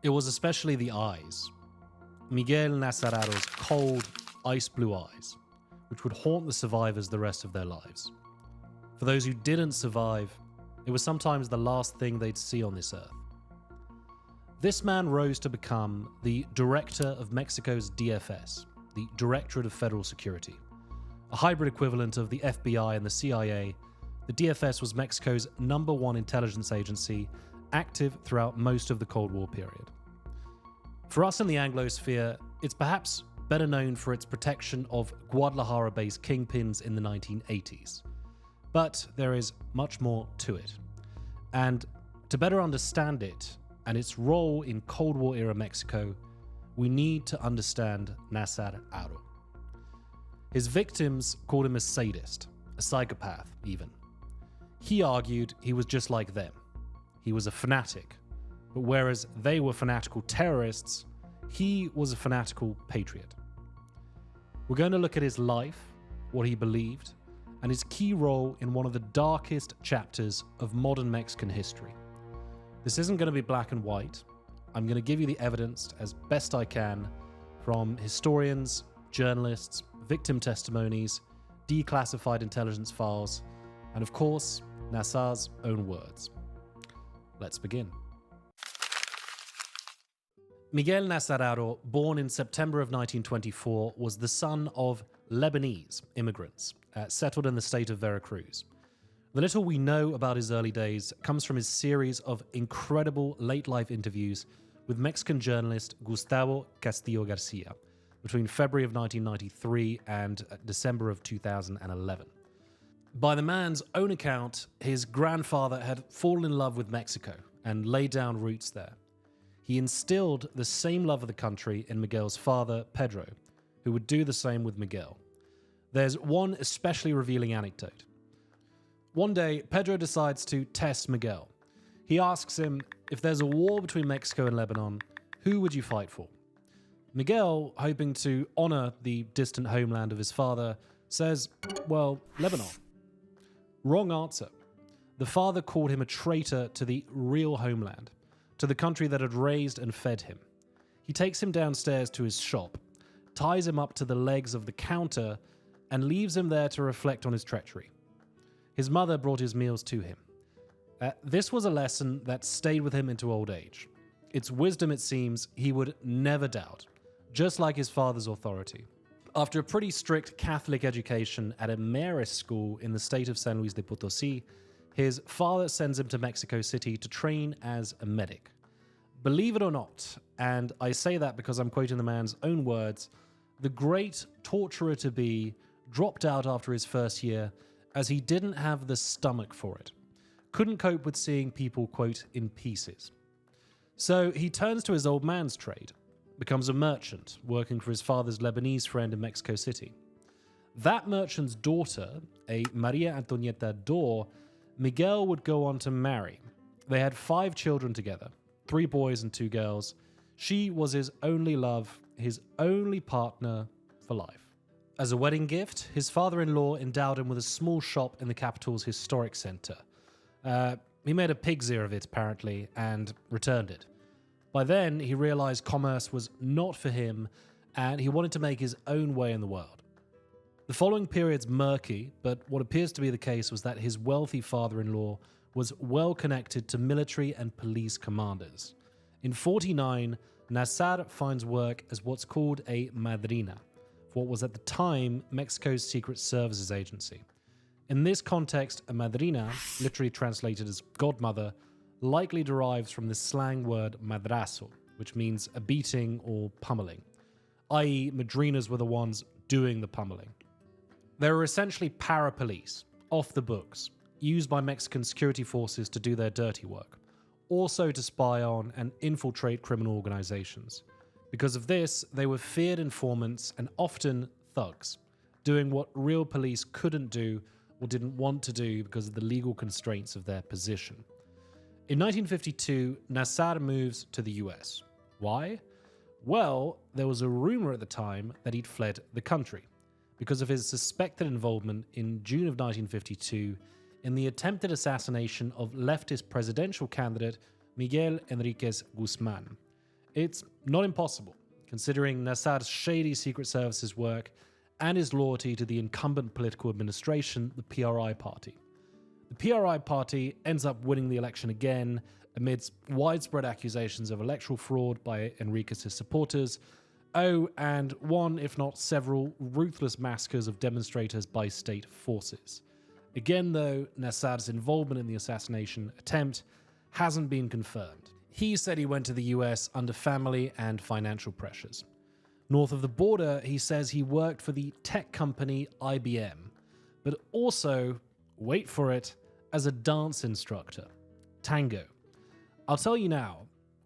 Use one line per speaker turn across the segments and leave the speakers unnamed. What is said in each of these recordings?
It was especially the eyes. Miguel Nazar Haro's cold, ice blue eyes, which would haunt the survivors the rest of their lives. For those who didn't survive, it was sometimes the last thing they'd see on this earth. This man rose to become the director of Mexico's DFS, the Directorate of Federal Security. A hybrid equivalent of the FBI and the CIA, the DFS was Mexico's #1 intelligence agency, active throughout most of the Cold War period. For us in the Anglosphere, it's perhaps better known for its protection of Guadalajara-based kingpins in the 1980s. But there is much more to it. And to better understand it and its role in Cold War-era Mexico, we need to understand Nazar Haro. His victims called him a sadist, a psychopath even. He argued he was just like them. He was a fanatic, but whereas they were fanatical terrorists, he was a fanatical patriot. We're going to look at his life, what he believed, and his key role in one of the darkest chapters of modern Mexican history. This isn't going to be black and white. I'm going to give you the evidence as best I can from historians, journalists, victim testimonies, declassified intelligence files, and of course, Nazar's own words. Let's begin. Miguel Nazar Haro, born in September of 1924, was the son of Lebanese immigrants settled in the state of Veracruz. The little we know about his early days comes from his series of incredible late-life interviews with Mexican journalist Gustavo Castillo Garcia between February of 1993 and December of 2011. By the man's own account, his grandfather had fallen in love with Mexico and laid down roots there. He instilled the same love of the country in Miguel's father, Pedro, who would do the same with Miguel. There's one especially revealing anecdote. One day, Pedro decides to test Miguel. He asks him, if there's a war between Mexico and Lebanon, who would you fight for? Miguel, hoping to honor the distant homeland of his father, says, well, Lebanon. Wrong answer. The father called him a traitor to the real homeland, to the country that had raised and fed him. He takes him downstairs to his shop, ties him up to the legs of the counter, and leaves him there to reflect on his treachery. His mother brought his meals to him. This was a lesson that stayed with him into old age. Its wisdom, it seems, he would never doubt, just like his father's authority. After a pretty strict Catholic education at a Marist school in the state of San Luis de Potosí, his father sends him to Mexico City to train as a medic. Believe it or not, and I say that because I'm quoting the man's own words, the great torturer-to-be dropped out after his first year as he didn't have the stomach for it. Couldn't cope with seeing people, quote, in pieces. So he turns to his old man's trade, becomes a merchant, working for his father's Lebanese friend in Mexico City. That merchant's daughter, a Maria Antonieta Dor, Miguel would go on to marry. They had 5 children together, 3 boys and 2 girls. She was his only love, his only partner for life. As a wedding gift, his father-in-law endowed him with a small shop in the capital's historic center. He made a pig's ear of it, apparently, and returned it. By then, he realized commerce was not for him, and he wanted to make his own way in the world. The following period's murky, but what appears to be the case was that his wealthy father-in-law was well connected to military and police commanders. In 1949, Nazar finds work as what's called a madrina, for what was at the time Mexico's Secret Services Agency. In this context, a madrina, literally translated as godmother, likely derives from the slang word madrazo, which means a beating or pummeling, i.e. madrinas were the ones doing the pummeling. They were essentially para-police, off the books, used by Mexican security forces to do their dirty work, also to spy on and infiltrate criminal organizations. Because of this, they were feared informants and often thugs, doing what real police couldn't do or didn't want to do because of the legal constraints of their position. In 1952, Nazar moves to the US. Why? Well, there was a rumor at the time that he'd fled the country because of his suspected involvement in June of 1952 in the attempted assassination of leftist presidential candidate Miguel Enriquez Guzman. It's not impossible, considering Nazar's shady Secret Services work and his loyalty to the incumbent political administration, the PRI party. The PRI party ends up winning the election again amidst widespread accusations of electoral fraud by Enriquez's supporters. Oh, and one, if not several, ruthless massacres of demonstrators by state forces. Again, though, Nazar's involvement in the assassination attempt hasn't been confirmed. He said he went to the US under family and financial pressures. North of the border, he says he worked for the tech company IBM, but also, wait for it, as a dance instructor. Tango. I'll tell you now,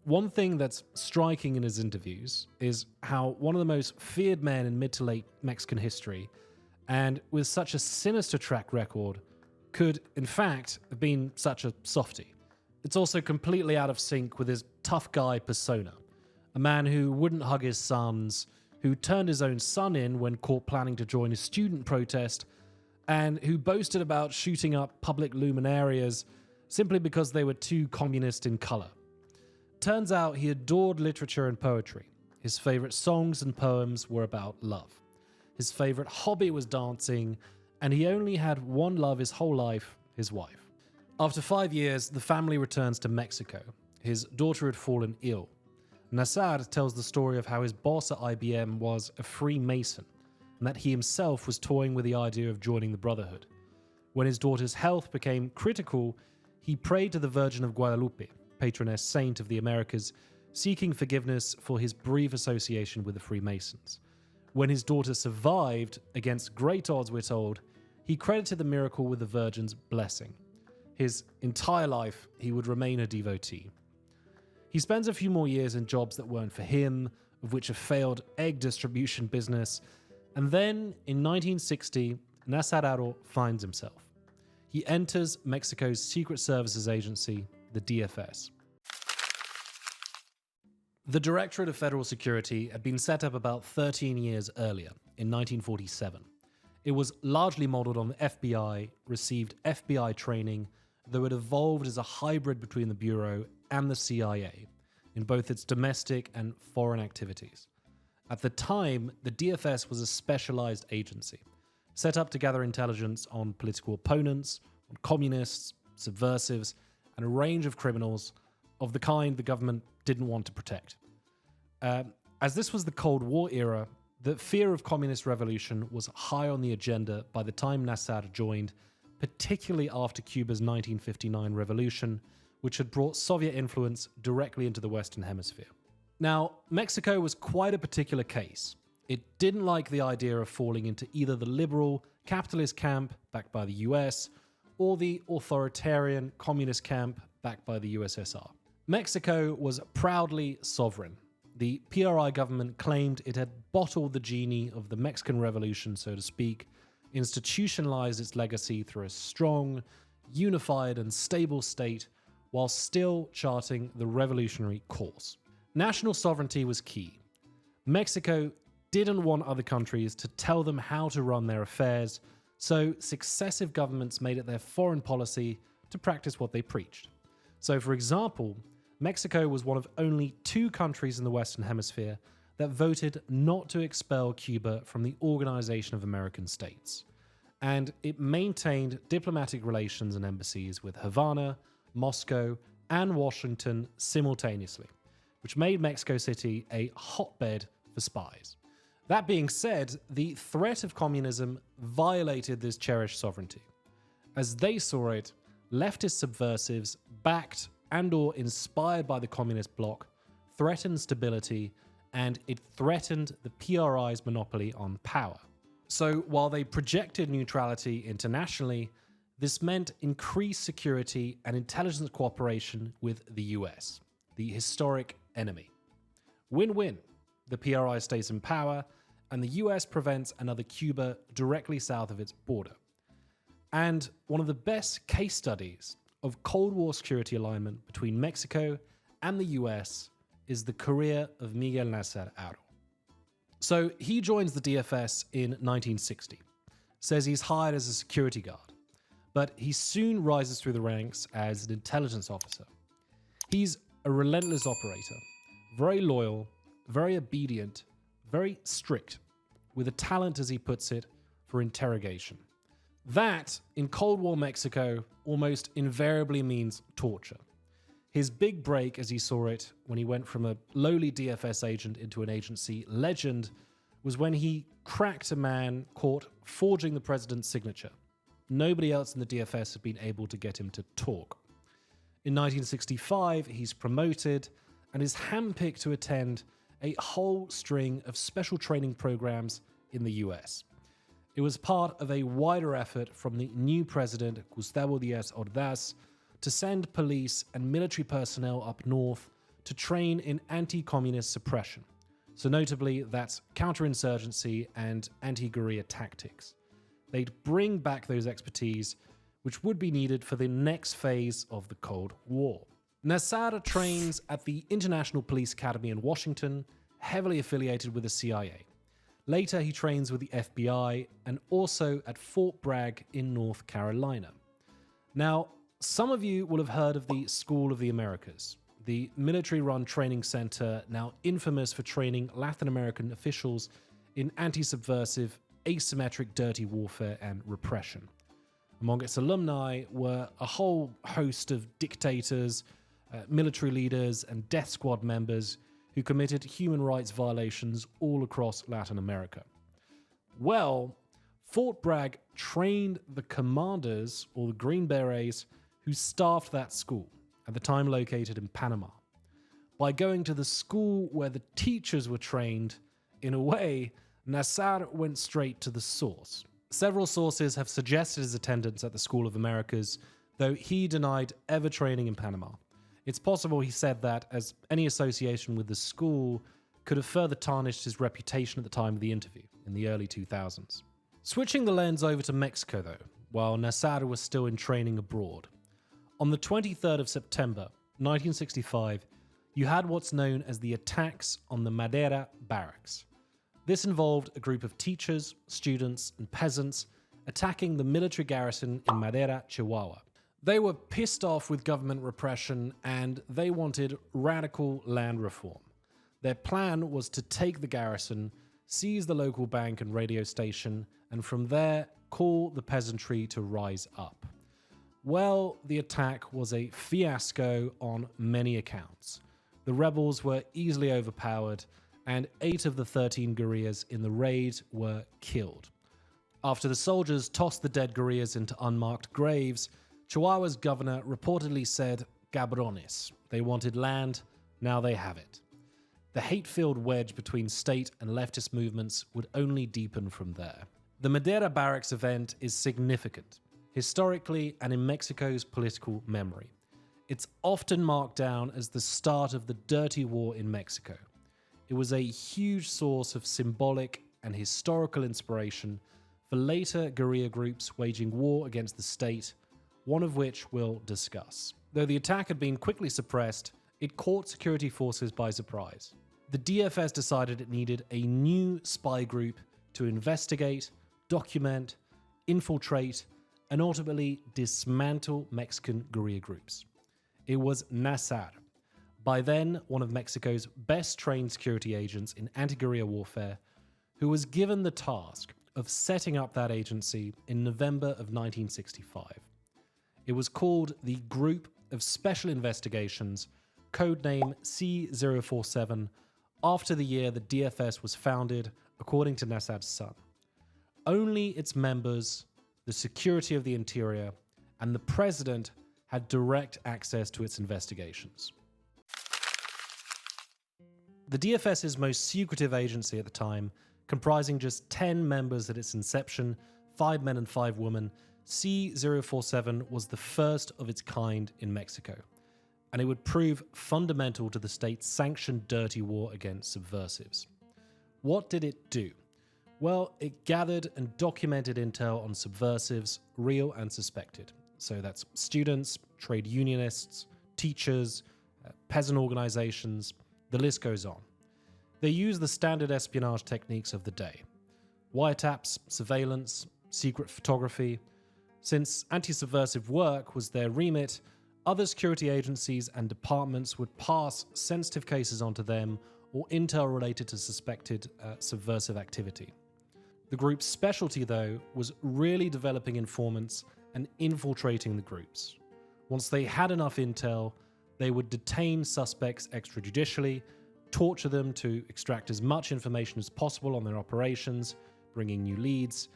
one thing that's striking in his interviews is how one of the most feared men in mid to late Mexican history, and with such a sinister track record, could in fact have been such a softie. It's also completely out of sync with his tough guy persona, a man who wouldn't hug his sons, who turned his own son in when caught planning to join a student protest, and who boasted about shooting up public luminarias simply because they were too communist in color. Turns out he adored literature and poetry. His favorite songs and poems were about love. His favorite hobby was dancing, and he only had one love his whole life, his wife. After 5 years, the family returns to Mexico. His daughter had fallen ill. Nazar tells the story of how his boss at IBM was a Freemason, and that he himself was toying with the idea of joining the Brotherhood. When his daughter's health became critical, he prayed to the Virgin of Guadalupe, patroness saint of the Americas, seeking forgiveness for his brief association with the Freemasons. When his daughter survived, against great odds we're told, he credited the miracle with the Virgin's blessing. His entire life, he would remain a devotee. He spends a few more years in jobs that weren't for him, of which a failed egg distribution business, and then, in 1960, Nazar Haro finds himself. He enters Mexico's Secret Services agency, the DFS. The Directorate of Federal Security had been set up about 13 years earlier, in 1947. It was largely modeled on the FBI, received FBI training, though it evolved as a hybrid between the Bureau and the CIA, in both its domestic and foreign activities. At the time, the DFS was a specialized agency, set up to gather intelligence on political opponents, on communists, subversives, and a range of criminals of the kind the government didn't want to protect. As this was the Cold War era, the fear of communist revolution was high on the agenda by the time Nazar joined, particularly after Cuba's 1959 revolution, which had brought Soviet influence directly into the Western Hemisphere. Now, Mexico was quite a particular case. It didn't like the idea of falling into either the liberal, capitalist camp, backed by the US, or the authoritarian, communist camp, backed by the USSR. Mexico was proudly sovereign. The PRI government claimed it had bottled the genie of the Mexican Revolution, so to speak, institutionalized its legacy through a strong, unified, and stable state, while still charting the revolutionary course. National sovereignty was key. Mexico didn't want other countries to tell them how to run their affairs, so successive governments made it their foreign policy to practice what they preached. So, for example, Mexico was one of only 2 countries in the Western Hemisphere that voted not to expel Cuba from the Organization of American States. And it maintained diplomatic relations and embassies with Havana, Moscow, and Washington simultaneously, which made Mexico City a hotbed for spies. That being said, the threat of communism violated this cherished sovereignty. As they saw it, leftist subversives, backed and/or inspired by the communist bloc, threatened stability, and it threatened the PRI's monopoly on power. So while they projected neutrality internationally, this meant increased security and intelligence cooperation with the US, the historic enemy. Win-win. The PRI stays in power, and the US prevents another Cuba directly south of its border. And one of the best case studies of Cold War security alignment between Mexico and the US is the career of Miguel Nazar Haro. So he joins the DFS in 1960, says he's hired as a security guard, but he soon rises through the ranks as an intelligence officer. He's a relentless operator, very loyal, very obedient, very strict, with a talent, as he puts it, for interrogation. That, in Cold War Mexico, almost invariably means torture. His big break, as he saw it, when he went from a lowly DFS agent into an agency legend, was when he cracked a man caught forging the president's signature. Nobody else in the DFS had been able to get him to talk. In 1965, he's promoted and is handpicked to attend a whole string of special training programs in the US. It was part of a wider effort from the new president, Gustavo Díaz Ordaz, to send police and military personnel up north to train in anti-communist suppression. So notably, that's counterinsurgency and anti-guerrilla tactics. They'd bring back those expertise, which would be needed for the next phase of the Cold War. Nazar trains at the International Police Academy in Washington, heavily affiliated with the CIA. Later, he trains with the FBI and also at Fort Bragg in North Carolina. Now, some of you will have heard of the School of the Americas, the military-run training center now infamous for training Latin American officials in anti-subversive, asymmetric dirty warfare and repression. Among its alumni were a whole host of dictators, military leaders, and death squad members who committed human rights violations all across Latin America. Well, Fort Bragg trained the commanders, or the Green Berets, who staffed that school, at the time located in Panama. By going to the school where the teachers were trained, in a way, Nazar went straight to the source. Several sources have suggested his attendance at the School of Americas, though he denied ever training in Panama. It's possible he said that, as any association with the school could have further tarnished his reputation at the time of the interview, in the early 2000s. Switching the lens over to Mexico, though, while Nazar was still in training abroad. On the 23rd of September, 1965, you had what's known as the attacks on the Madera barracks. This involved a group of teachers, students, and peasants attacking the military garrison in Madera, Chihuahua. They were pissed off with government repression and they wanted radical land reform. Their plan was to take the garrison, seize the local bank and radio station, and from there call the peasantry to rise up. Well, the attack was a fiasco on many accounts. The rebels were easily overpowered, and 8 of the 13 guerrillas in the raid were killed. After the soldiers tossed the dead guerrillas into unmarked graves, Chihuahua's governor reportedly said, "Cabrones, they wanted land, now they have it." The hate-filled wedge between state and leftist movements would only deepen from there. The Madera Barracks event is significant, historically and in Mexico's political memory. It's often marked down as the start of the dirty war in Mexico. It was a huge source of symbolic and historical inspiration for later guerrilla groups waging war against the state, one of which we'll discuss. Though the attack had been quickly suppressed, it caught security forces by surprise. The DFS decided it needed a new spy group to investigate, document, infiltrate, and ultimately dismantle Mexican guerrilla groups. It was Nazar, by then one of Mexico's best trained security agents in anti-guerrilla warfare, who was given the task of setting up that agency in November of 1965. It was called the Group of Special Investigations, codename C047, after the year the DFS was founded, according to Nazar's son. Only its members, the security of the interior, and the president had direct access to its investigations. The DFS's most secretive agency at the time, comprising just 10 members at its inception, 5 men and 5 women, C047 was the first of its kind in Mexico, and it would prove fundamental to the state's sanctioned dirty war against subversives. What did it do? Well, it gathered and documented intel on subversives, real and suspected. So that's students, trade unionists, teachers, peasant organizations, the list goes on. They use the standard espionage techniques of the day. Wiretaps, surveillance, secret photography. Since anti-subversive work was their remit, Other security agencies and departments would pass sensitive cases onto them or intel related to suspected subversive activity. The group's specialty, though, was really developing informants and infiltrating the groups. Once they had enough intel, they would detain suspects extrajudicially, torture them to extract as much information as possible on their operations, bringing new leads,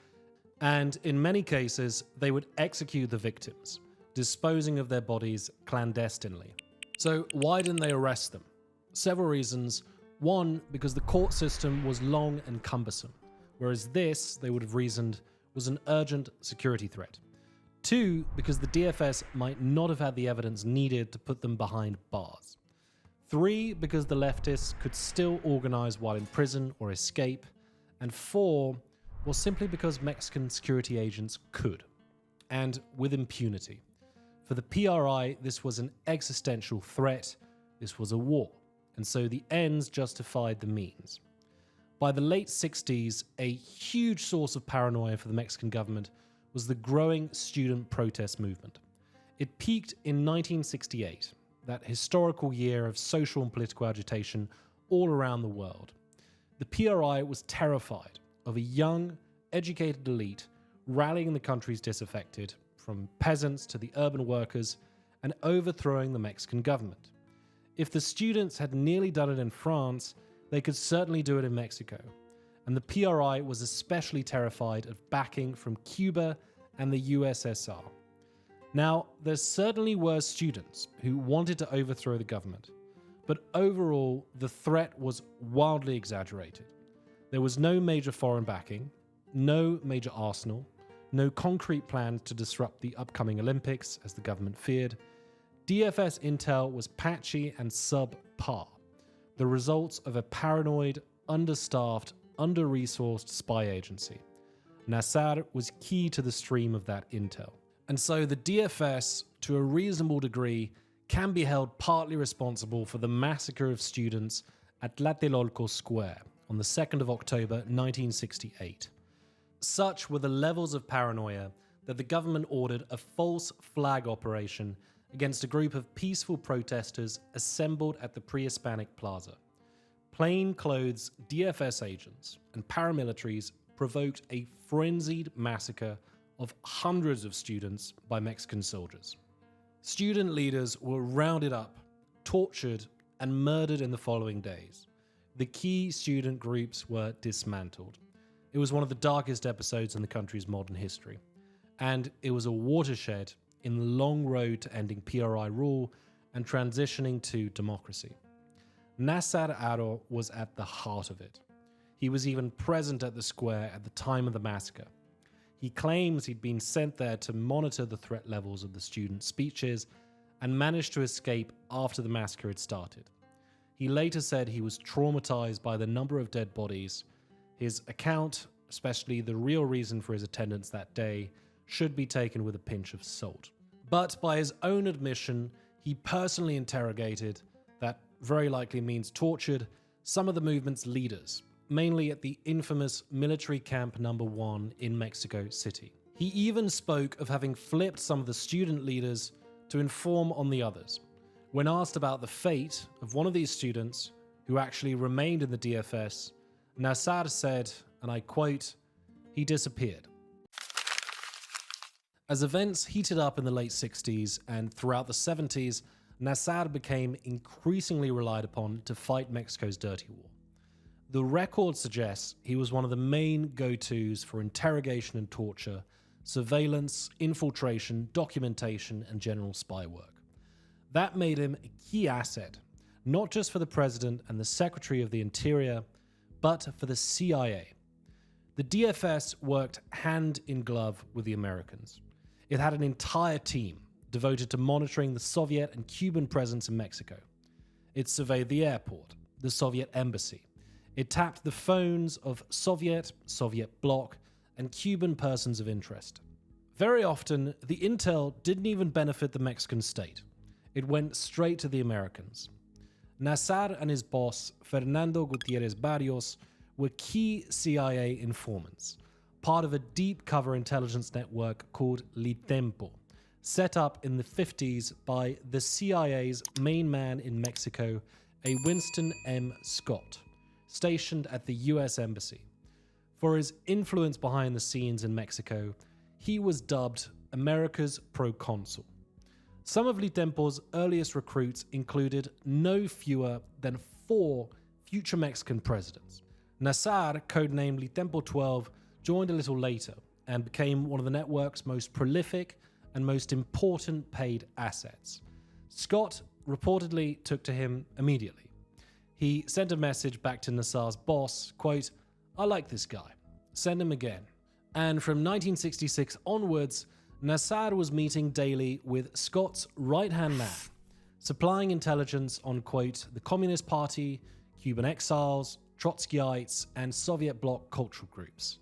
and in many cases, they would execute the victims, disposing of their bodies clandestinely. So why didn't they arrest them? Several reasons. One, because the court system was long and cumbersome, whereas this, they would have reasoned, was an urgent security threat. Two, because the DFS might not have had the evidence needed to put them behind bars. Three, because the leftists could still organize while in prison or escape. And four, well, simply because Mexican security agents could, and with impunity. For the PRI, this was an existential threat, this was a war, and so the ends justified the means. By the late 60s, a huge source of paranoia for the Mexican government was the growing student protest movement. It peaked in 1968, that historical year of social and political agitation all around the world. The PRI was terrified of a young, educated elite rallying the country's disaffected, from peasants to the urban workers, and overthrowing the Mexican government. If the students had nearly done it in France, they could certainly do it in Mexico. And the PRI was especially terrified of backing from Cuba and the USSR. Now, there certainly were students who wanted to overthrow the government, but overall, the threat was wildly exaggerated. There was no major foreign backing, no major arsenal, no concrete plans to disrupt the upcoming Olympics, as the government feared. DFS intel was patchy and subpar, the results of a paranoid, understaffed, under-resourced spy agency. Nazar was key to the stream of that intel. And so the DFS, to a reasonable degree, can be held partly responsible for the massacre of students at Tlatelolco Square on the 2nd of October 1968. Such were the levels of paranoia that the government ordered a false flag operation against a group of peaceful protesters assembled at the pre-Hispanic Plaza. Plainclothes DFS agents and paramilitaries provoked a frenzied massacre of hundreds of students by Mexican soldiers. Student leaders were rounded up, tortured, and murdered in the following days. The key student groups were dismantled. It was one of the darkest episodes in the country's modern history, and it was a watershed in the long road to ending PRI rule and transitioning to democracy. Nazar Haro was at the heart of it. He was even present at the square at the time of the massacre. He claims he'd been sent there to monitor the threat levels of the student speeches and managed to escape after the massacre had started. He later said he was traumatized by the number of dead bodies. His account, especially the real reason for his attendance that day, should be taken with a pinch of salt. But by his own admission, he personally interrogated, that very likely means tortured, some of the movement's leaders, mainly at the infamous military camp number 1 in Mexico City. He even spoke of having flipped some of the student leaders to inform on the others. When asked about the fate of one of these students, who actually remained in the DFS, Nazar said, and I quote, "He disappeared." As events heated up in the late 60s and throughout the 70s, Nazar became increasingly relied upon to fight Mexico's dirty war. The record suggests he was one of the main go-tos for interrogation and torture, surveillance, infiltration, documentation, and general spy work. That made him a key asset, not just for the President and the Secretary of the Interior, but for the CIA. The DFS worked hand in glove with the Americans. It had an entire team devoted to monitoring the Soviet and Cuban presence in Mexico. It surveyed the airport, the Soviet embassy. It tapped the phones of Soviet bloc, and Cuban persons of interest. Very often, the intel didn't even benefit the Mexican state. It went straight to the Americans. Nazar and his boss, Fernando Gutierrez Barrios, were key CIA informants, part of a deep cover intelligence network called Litempo, set up in the 50s by the CIA's main man in Mexico, a Winston M. Scott, stationed at the US Embassy. For his influence behind the scenes in Mexico, he was dubbed America's proconsul. Some of Litempo's earliest recruits included no fewer than 4 future Mexican presidents. Nazar, codenamed Litempo 12, joined a little later and became one of the network's most prolific and most important paid assets. Scott reportedly took to him immediately. He sent a message back to Nazar's boss, quote, "I like this guy. Send him again." And from 1966 onwards, Nazar was meeting daily with Scott's right-hand man, supplying intelligence on, quote, the Communist Party, Cuban exiles, Trotskyites, and Soviet bloc cultural groups.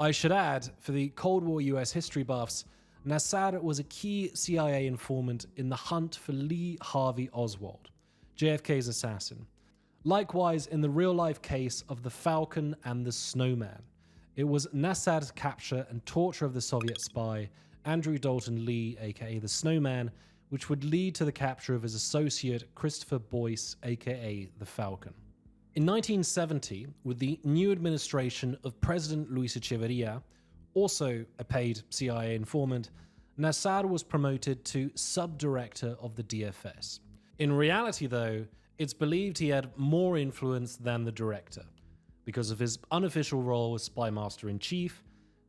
I should add, for the Cold War US history buffs, Nazar was a key CIA informant in the hunt for Lee Harvey Oswald, JFK's assassin. Likewise, in the real-life case of the Falcon and the Snowman, it was Nazar's capture and torture of the Soviet spy, Andrew Dalton Lee, aka the Snowman, which would lead to the capture of his associate, Christopher Boyce, aka the Falcon. In 1970, with the new administration of President Luis Echeverria, also a paid CIA informant, Nazar was promoted to sub-director of the DFS. In reality, though, it's believed he had more influence than the director, because of his unofficial role as Spymaster in Chief,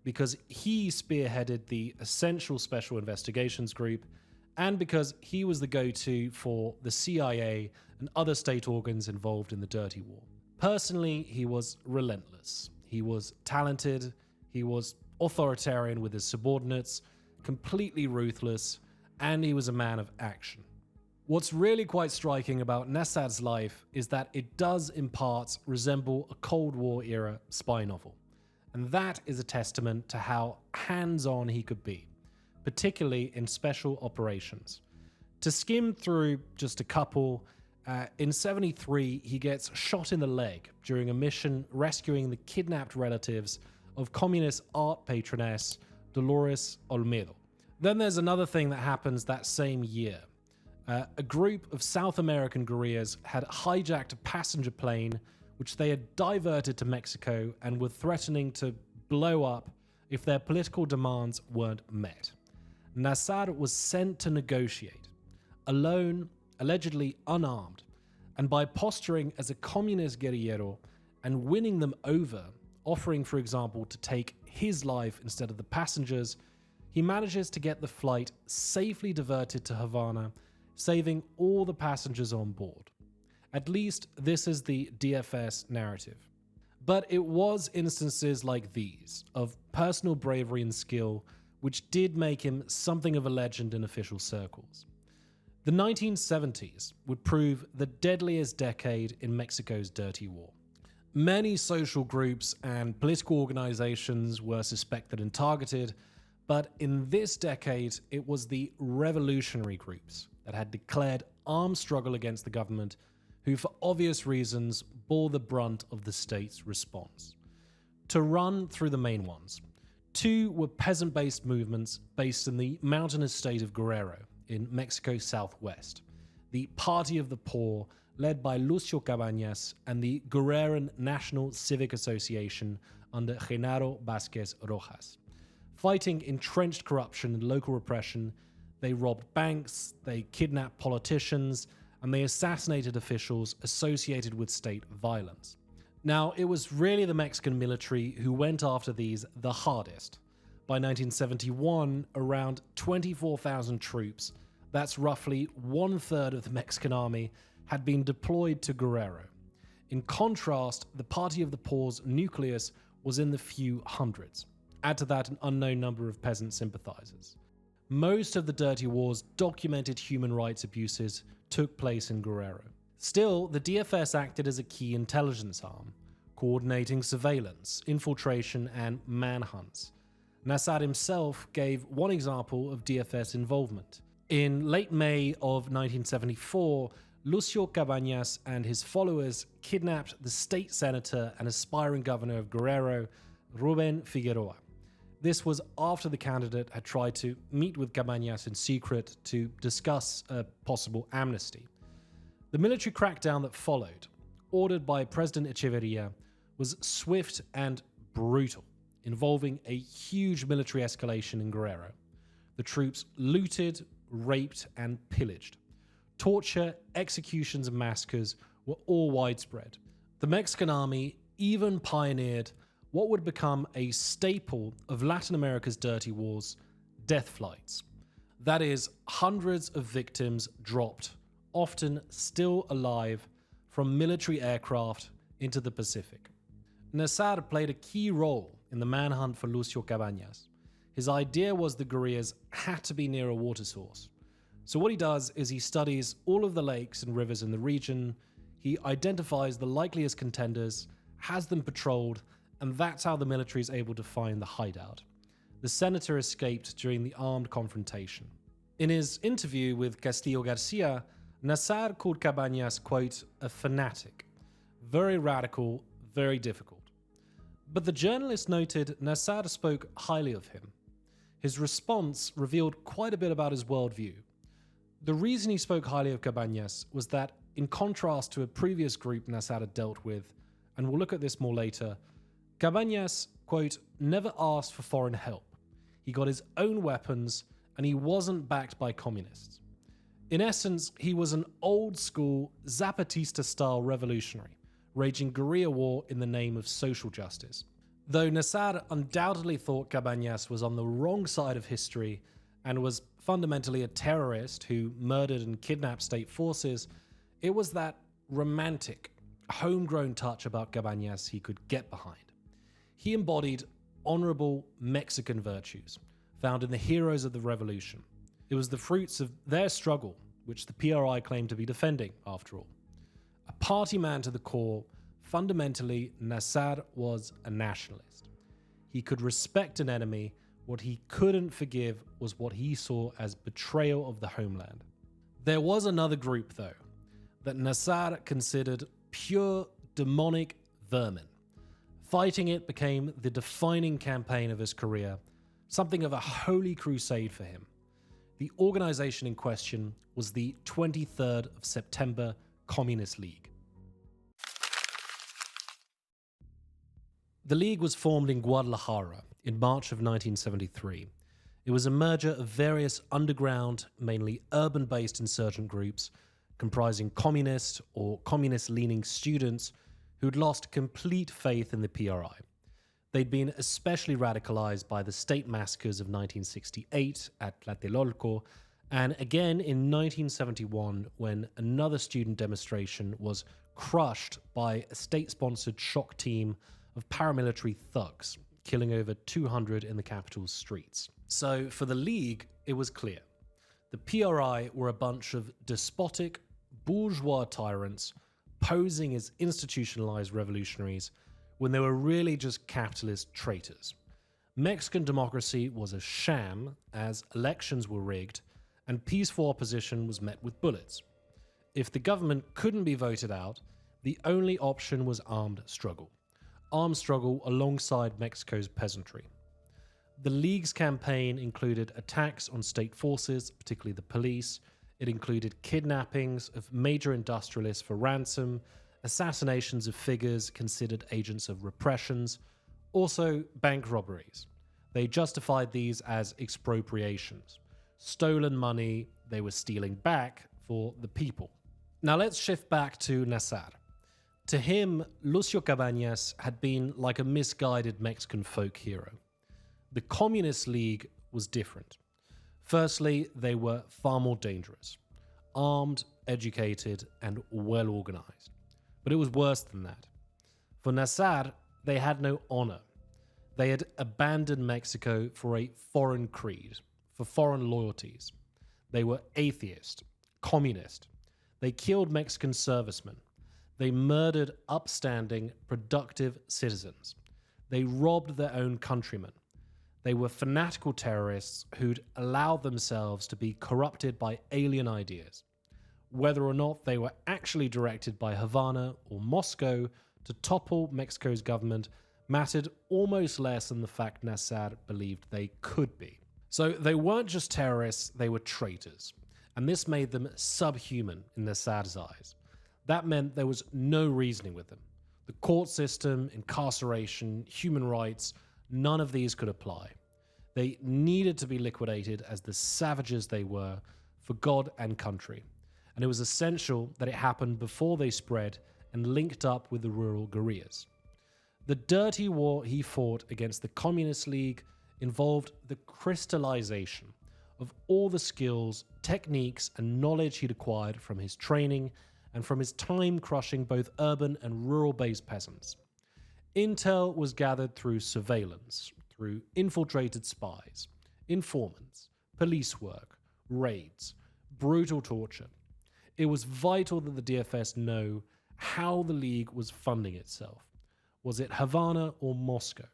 because he spearheaded the Essential Special Investigations Group, and because he was the go-to for the CIA and other state organs involved in the Dirty War. Personally, he was relentless. He was talented, he was authoritarian with his subordinates, completely ruthless, and he was a man of action. What's really quite striking about Nazar's life is that it does in parts resemble a Cold War era spy novel. And that is a testament to how hands-on he could be, particularly in special operations. To skim through just a couple, in 73, he gets shot in the leg during a mission rescuing the kidnapped relatives of communist art patroness Dolores Olmedo. Then there's another thing that happens that same year. A group of South American guerrillas had hijacked a passenger plane which they had diverted to Mexico and were threatening to blow up if their political demands weren't met. Nazar was sent to negotiate, alone, allegedly unarmed, and by posturing as a communist guerrillero and winning them over, offering, for example, to take his life instead of the passengers, he manages to get the flight safely diverted to Havana, saving all the passengers on board. At least this is the DFS narrative. But it was instances like these, of personal bravery and skill, which did make him something of a legend in official circles. The 1970s would prove the deadliest decade in Mexico's Dirty War. Many social groups and political organizations were suspected and targeted, but in this decade, it was the revolutionary groups that had declared armed struggle against the government, who for obvious reasons bore the brunt of the state's response. To run through the main ones, 2 were peasant-based movements based in the mountainous state of Guerrero in Mexico's southwest, the Party of the Poor, led by Lucio Cabañas, and the Guerreran National Civic Association under Genaro Vázquez Rojas. Fighting entrenched corruption and local repression, they robbed banks, they kidnapped politicians, and they assassinated officials associated with state violence. Now, it was really the Mexican military who went after these the hardest. By 1971, around 24,000 troops, that's roughly 1/3 of the Mexican army, had been deployed to Guerrero. In contrast, the Party of the Poor's nucleus was in the few hundreds. Add to that an unknown number of peasant sympathizers. Most of the Dirty War's documented human rights abuses took place in Guerrero. Still, the DFS acted as a key intelligence arm, coordinating surveillance, infiltration, and manhunts. Nazar himself gave one example of DFS involvement. In late May of 1974, Lucio Cabañas and his followers kidnapped the state senator and aspiring governor of Guerrero, Rubén Figueroa. This was after the candidate had tried to meet with Cabañas in secret to discuss a possible amnesty. The military crackdown that followed, ordered by President Echeverría, was swift and brutal, involving a huge military escalation in Guerrero. The troops looted, raped, and pillaged. Torture, executions, and massacres were all widespread. The Mexican army even pioneered what would become a staple of Latin America's dirty wars, death flights. That is, hundreds of victims dropped, often still alive, from military aircraft into the Pacific. Nazar played a key role in the manhunt for Lucio Cabañas. His idea was the guerrillas had to be near a water source. So what he does is he studies all of the lakes and rivers in the region, he identifies the likeliest contenders, has them patrolled, and that's how the military is able to find the hideout. The senator escaped during the armed confrontation. In his interview with Castillo Garcia, Nazar called Cabañas, quote, a fanatic. Very radical, very difficult. But the journalist noted Nazar spoke highly of him. His response revealed quite a bit about his worldview. The reason he spoke highly of Cabañas was that, in contrast to a previous group Nazar had dealt with, and we'll look at this more later, Cabañas, quote, never asked for foreign help. He got his own weapons, and he wasn't backed by communists. In essence, he was an old-school Zapatista-style revolutionary, waging guerrilla war in the name of social justice. Though Nazar undoubtedly thought Cabañas was on the wrong side of history and was fundamentally a terrorist who murdered and kidnapped state forces, it was that romantic, homegrown touch about Cabañas he could get behind. He embodied honorable Mexican virtues found in the heroes of the revolution. It was the fruits of their struggle, which the PRI claimed to be defending, after all. A party man to the core, fundamentally, Nazar was a nationalist. He could respect an enemy. What he couldn't forgive was what he saw as betrayal of the homeland. There was another group, though, that Nazar considered pure demonic vermin. Fighting it became the defining campaign of his career, something of a holy crusade for him. The organization in question was the 23rd of September Communist League. The League was formed in Guadalajara in March of 1973. It was a merger of various underground, mainly urban-based insurgent groups comprising communist or communist-leaning students who'd lost complete faith in the PRI. They'd been especially radicalized by the state massacres of 1968 at Tlatelolco, and again in 1971 when another student demonstration was crushed by a state-sponsored shock team of paramilitary thugs, killing over 200 in the capital's streets. So for the League, it was clear. The PRI were a bunch of despotic, bourgeois tyrants posing as institutionalized revolutionaries when they were really just capitalist traitors. Mexican democracy was a sham as elections were rigged and peaceful opposition was met with bullets. If the government couldn't be voted out, the only option was armed struggle alongside Mexico's peasantry. The League's campaign included attacks on state forces, particularly the police. It included kidnappings of major industrialists for ransom, assassinations of figures considered agents of repressions, also bank robberies. They justified these as expropriations. Stolen money they were stealing back for the people. Now let's shift back to Nazar. To him, Lucio Cabañas had been like a misguided Mexican folk hero. The Communist League was different. Firstly, they were far more dangerous, armed, educated, and well organized. But it was worse than that. For Nazar, they had no honor. They had abandoned Mexico for a foreign creed, for foreign loyalties. They were atheist, communist. They killed Mexican servicemen. They murdered upstanding, productive citizens. They robbed their own countrymen. They were fanatical terrorists who'd allowed themselves to be corrupted by alien ideas. Whether or not they were actually directed by Havana or Moscow to topple Mexico's government mattered almost less than the fact Nazar believed they could be. So they weren't just terrorists, they were traitors. And this made them subhuman in Nazar's eyes. That meant there was no reasoning with them. The court system, incarceration, human rights, none of these could apply. They needed to be liquidated as the savages they were for God and country. And it was essential that it happened before they spread and linked up with the rural guerrillas. The dirty war he fought against the Communist League involved the crystallization of all the skills, techniques, and knowledge he'd acquired from his training and from his time crushing both urban and rural-based peasants. Intel was gathered through surveillance, through infiltrated spies, informants, police work, raids, brutal torture. It was vital that the DFS know how the League was funding itself. Was it Havana or Moscow?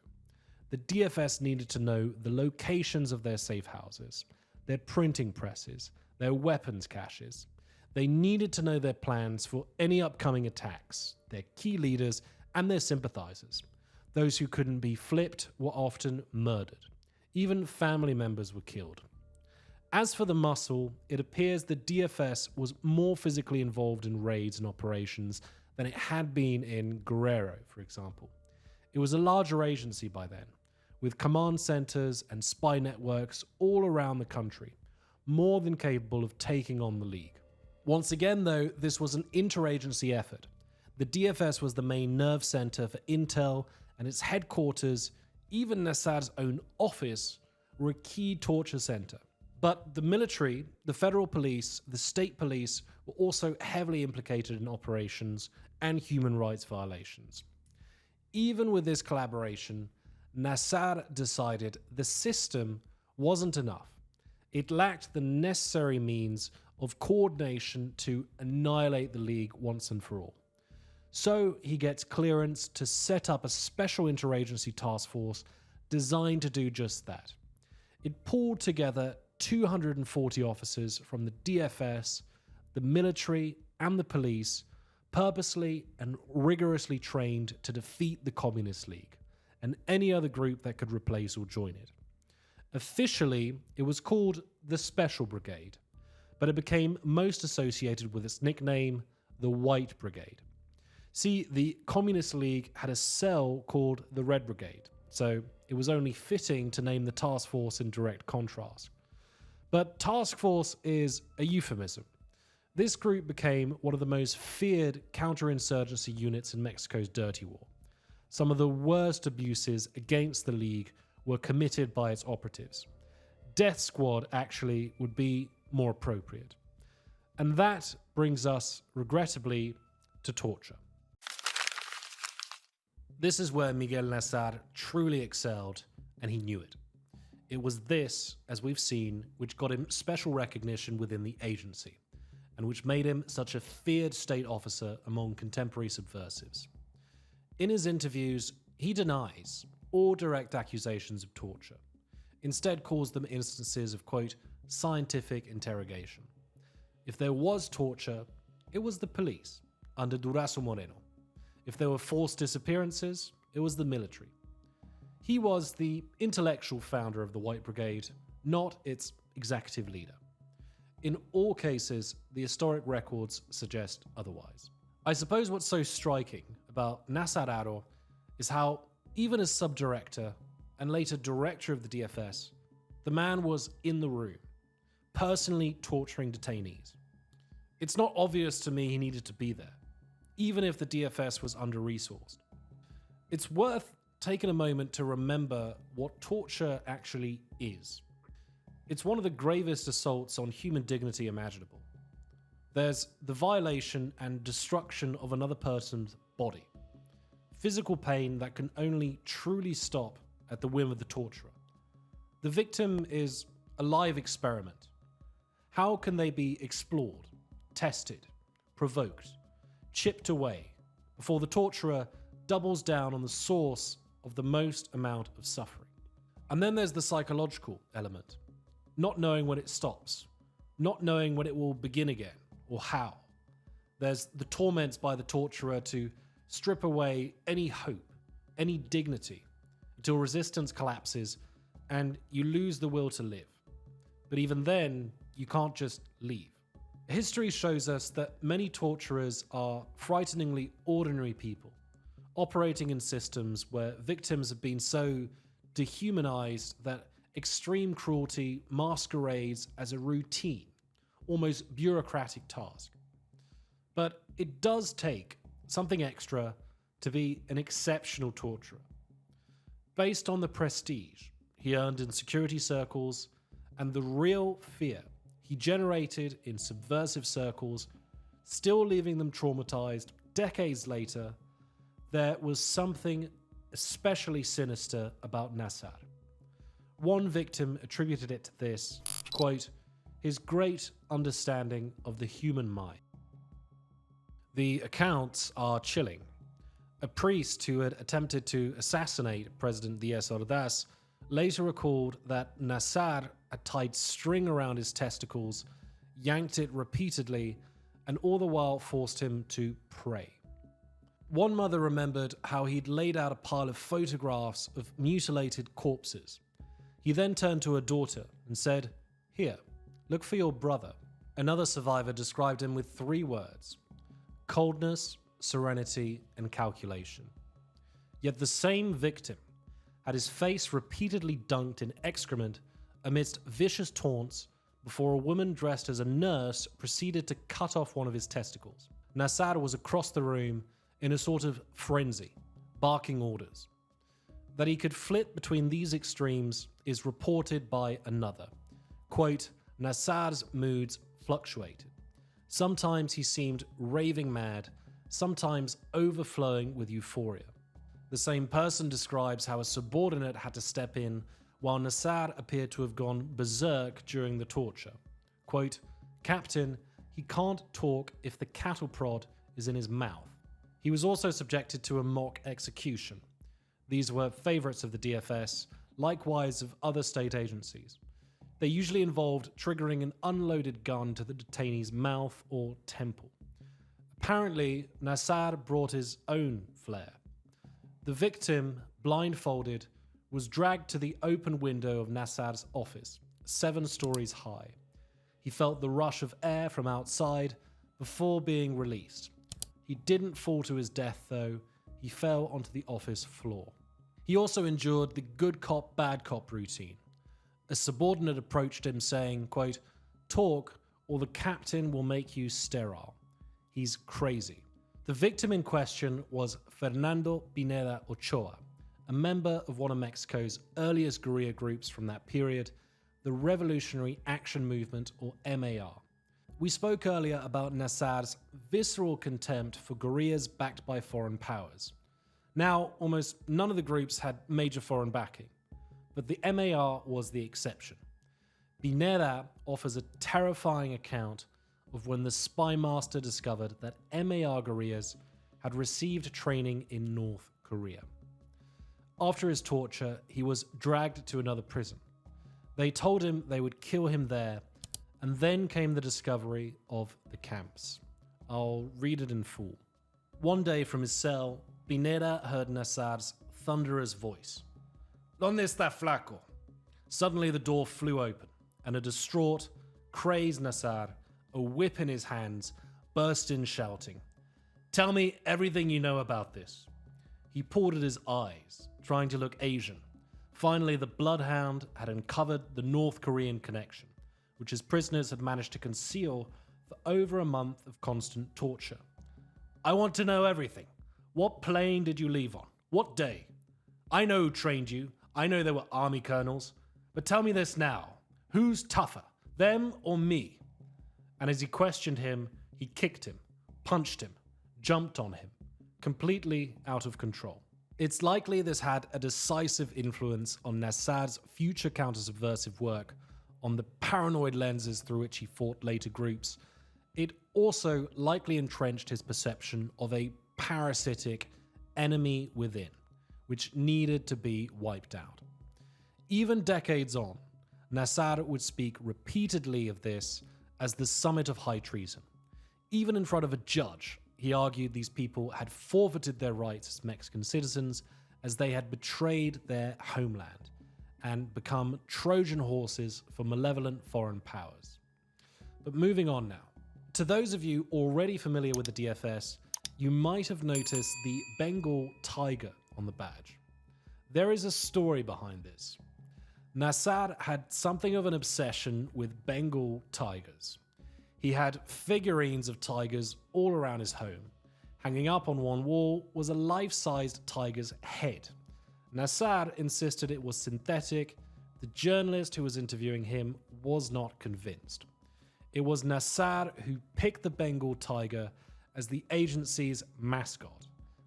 The DFS needed to know the locations of their safe houses, their printing presses, their weapons caches. They needed to know their plans for any upcoming attacks, their key leaders, and their sympathizers. Those who couldn't be flipped were often murdered. Even family members were killed. As for the muscle, it appears the DFS was more physically involved in raids and operations than it had been in Guerrero, for example. It was a larger agency by then, with command centers and spy networks all around the country, more than capable of taking on the League. Once again, though, this was an interagency effort. The DFS was the main nerve center for Intel, and its headquarters, even Nazar's own office, were a key torture center. But the military, the federal police, the state police were also heavily implicated in operations and human rights violations. Even with this collaboration, Nazar decided the system wasn't enough. It lacked the necessary means of coordination to annihilate the League once and for all. So he gets clearance to set up a special interagency task force designed to do just that. It pulled together 240 officers from the DFS, the military, and the police, purposely and rigorously trained to defeat the Communist League and any other group that could replace or join it. Officially, it was called the Special Brigade, but it became most associated with its nickname, the White Brigade. See, the Communist League had a cell called the Red Brigade, so it was only fitting to name the task force in direct contrast. But task force is a euphemism. This group became one of the most feared counterinsurgency units in Mexico's dirty war. Some of the worst abuses against the League were committed by its operatives. Death Squad actually would be more appropriate. And that brings us, regrettably, to torture. This is where Miguel Nazar truly excelled, and he knew it. It was this, as we've seen, which got him special recognition within the agency, and which made him such a feared state officer among contemporary subversives. In his interviews, he denies all direct accusations of torture, instead calls them instances of, quote, scientific interrogation. If there was torture, it was the police, under Durazo Moreno. If there were forced disappearances, it was the military. He was the intellectual founder of the White Brigade, not its executive leader. In all cases, the historic records suggest otherwise. I suppose what's so striking about Nazar Haro is how, even as sub-director and later director of the DFS, the man was in the room, personally torturing detainees. It's not obvious to me he needed to be there, even if the DFS was under-resourced. It's worth taking a moment to remember what torture actually is. It's one of the gravest assaults on human dignity imaginable. There's the violation and destruction of another person's body. Physical pain that can only truly stop at the whim of the torturer. The victim is a live experiment. How can they be explored, tested, provoked, chipped away, before the torturer doubles down on the source of the most amount of suffering? And then there's the psychological element. Not knowing when it stops, not knowing when it will begin again, or how. There's the torments by the torturer to strip away any hope, any dignity until resistance collapses and you lose the will to live. But even then, you can't just leave. History shows us that many torturers are frighteningly ordinary people, operating in systems where victims have been so dehumanized that extreme cruelty masquerades as a routine, almost bureaucratic task. But it does take something extra to be an exceptional torturer. Based on the prestige he earned in security circles and the real fear he generated in subversive circles, still leaving them traumatized decades later, there was something especially sinister about Nazar. One victim attributed it to this, quote, his great understanding of the human mind. The accounts are chilling. A priest who had attempted to assassinate President Díaz Ordaz later recalled that Nazar had tied string around his testicles, yanked it repeatedly, and all the while forced him to pray. One mother remembered how he'd laid out a pile of photographs of mutilated corpses. He then turned to her daughter and said, "Here, look for your brother." Another survivor described him with 3 words: coldness, serenity, and calculation. Yet the same victim had his face repeatedly dunked in excrement amidst vicious taunts before a woman dressed as a nurse proceeded to cut off one of his testicles. Nazar was across the room in a sort of frenzy, barking orders. That he could flit between these extremes is reported by another. Quote, Nazar's moods fluctuated. Sometimes he seemed raving mad, sometimes overflowing with euphoria. The same person describes how a subordinate had to step in while Nazar appeared to have gone berserk during the torture. Quote, Captain, he can't talk if the cattle prod is in his mouth. He was also subjected to a mock execution. These were favourites of the DFS, likewise of other state agencies. They usually involved triggering an unloaded gun to the detainee's mouth or temple. Apparently, Nazar brought his own flair. The victim, blindfolded, was dragged to the open window of Nazar's office, 7 stories high. He felt the rush of air from outside before being released. He didn't fall to his death, though. He fell onto the office floor. He also endured the good cop, bad cop routine. A subordinate approached him saying, quote, talk or the captain will make you sterile. He's crazy. The victim in question was Fernando Pineda Ochoa, a member of one of Mexico's earliest guerrilla groups from that period, the Revolutionary Action Movement, or MAR. We spoke earlier about Nazar's visceral contempt for guerrillas backed by foreign powers. Now, almost none of the groups had major foreign backing, but the MAR was the exception. Pineda offers a terrifying account of when the Spymaster discovered that MAR guerrillas had received training in North Korea. After his torture, he was dragged to another prison. They told him they would kill him there, and then came the discovery of the camps. I'll read it in full. One day from his cell, Pineda heard Nazar's thunderous voice. ¿Dónde está Flaco? Suddenly the door flew open, and a distraught, crazed Nazar, a whip in his hands, burst in shouting, Tell me everything you know about this. He pulled at his eyes, trying to look Asian. Finally, the bloodhound had uncovered the North Korean connection, which his prisoners had managed to conceal for over a month of constant torture. I want to know everything. What plane did you leave on? What day? I know who trained you. I know there were army colonels. But tell me this now. Who's tougher, them or me? And as he questioned him, he kicked him, punched him, jumped on him, completely out of control. It's likely this had a decisive influence on Nazar's future counter-subversive work, on the paranoid lenses through which he fought later groups. It also likely entrenched his perception of a parasitic enemy within, which needed to be wiped out. Even decades on, Nazar would speak repeatedly of this as the summit of high treason. Even in front of a judge, he argued these people had forfeited their rights as Mexican citizens as they had betrayed their homeland and become Trojan horses for malevolent foreign powers. But moving on now. To those of you already familiar with the DFS, you might have noticed the Bengal tiger on the badge. There is a story behind this. Nazar had something of an obsession with Bengal tigers. He had figurines of tigers all around his home. Hanging up on one wall was a life-sized tiger's head. Nazar insisted it was synthetic. The journalist who was interviewing him was not convinced. It was Nazar who picked the Bengal tiger as the agency's mascot,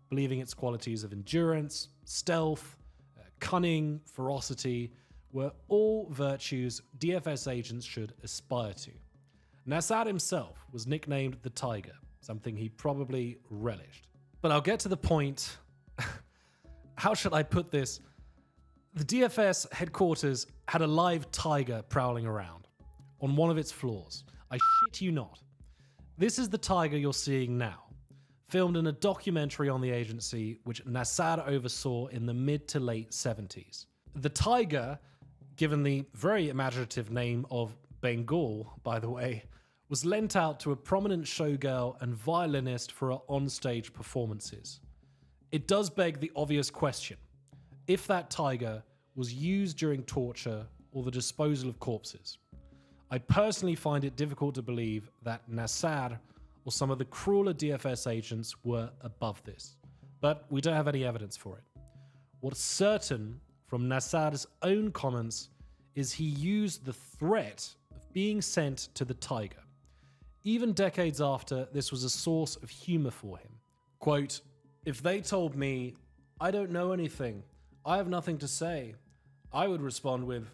believing its qualities of endurance, stealth, cunning, ferocity were all virtues DFS agents should aspire to. Nazar himself was nicknamed the Tiger, something he probably relished. But I'll get to the point. How should I put this? The DFS headquarters had a live tiger prowling around on one of its floors. I shit you not. This is the tiger you're seeing now, filmed in a documentary on the agency which Nazar oversaw in the mid to late 70s. The tiger, given the very imaginative name of Bengal, by the way, was lent out to a prominent showgirl and violinist for her onstage performances. It does beg the obvious question: if that tiger was used during torture or the disposal of corpses. I personally find it difficult to believe that Nazar or some of the crueler DFS agents were above this, but we don't have any evidence for it. What's certain from Nazar's own comments is he used the threat of being sent to the tiger. Even decades after, this was a source of humor for him. Quote, "If they told me, I don't know anything, I have nothing to say, I would respond with,